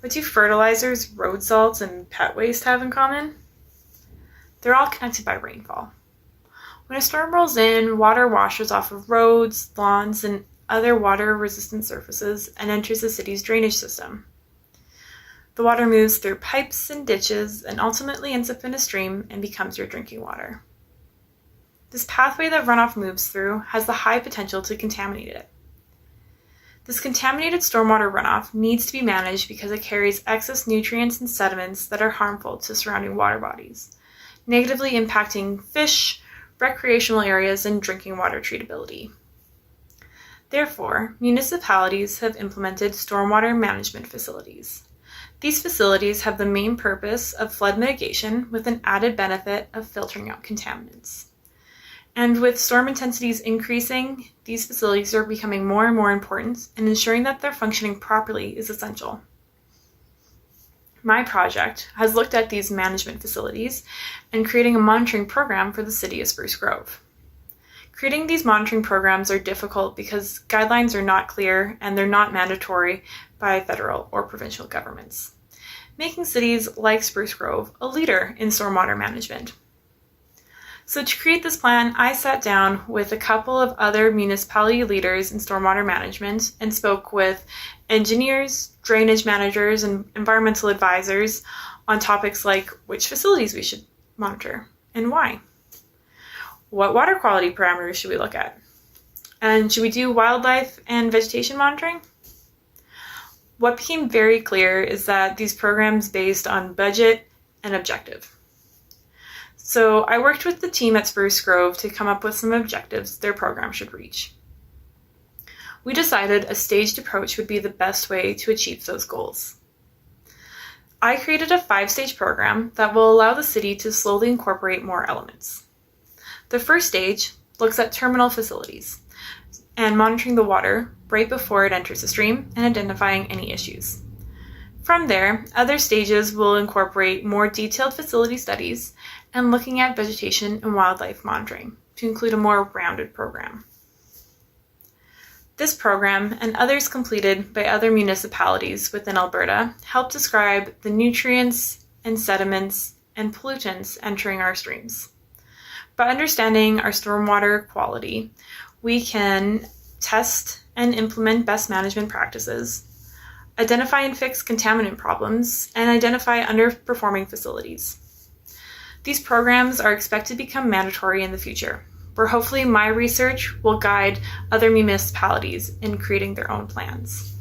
What do fertilizers, road salts, and pet waste have in common? They're all connected by rainfall. When a storm rolls in, water washes off of roads, lawns, and other water-resistant surfaces and enters the city's drainage system. The water moves through pipes and ditches and ultimately ends up in a stream and becomes your drinking water. This pathway that runoff moves through has the high potential to contaminate it. This contaminated stormwater runoff needs to be managed because it carries excess nutrients and sediments that are harmful to surrounding water bodies, negatively impacting fish, recreational areas, and drinking water treatability. Therefore, municipalities have implemented stormwater management facilities. These facilities have the main purpose of flood mitigation with an added benefit of filtering out contaminants. And with storm intensities increasing, these facilities are becoming more and more important, and ensuring that they're functioning properly is essential. My project has looked at these management facilities and creating a monitoring program for the City of Spruce Grove. Creating these monitoring programs are difficult because guidelines are not clear and they're not mandatory by federal or provincial governments, making cities like Spruce Grove a leader in stormwater management. So to create this plan, I sat down with a couple of other municipality leaders in stormwater management and spoke with engineers, drainage managers, and environmental advisors on topics like which facilities we should monitor and why. What water quality parameters should we look at? And should we do wildlife and vegetation monitoring? What became very clear is that these programs based on budget and objective. So I worked with the team at Spruce Grove to come up with some objectives their program should reach. We decided a staged approach would be the best way to achieve those goals. I created a 5-stage program that will allow the city to slowly incorporate more elements. The first stage looks at terminal facilities and monitoring the water right before it enters the stream and identifying any issues. From there, other stages will incorporate more detailed facility studies and looking at vegetation and wildlife monitoring to include a more rounded program. This program and others completed by other municipalities within Alberta help describe the nutrients and sediments and pollutants entering our streams. By understanding our stormwater quality, we can test and implement best management practices, identify and fix contaminant problems, and identify underperforming facilities. These programs are expected to become mandatory in the future, where hopefully my research will guide other municipalities in creating their own plans.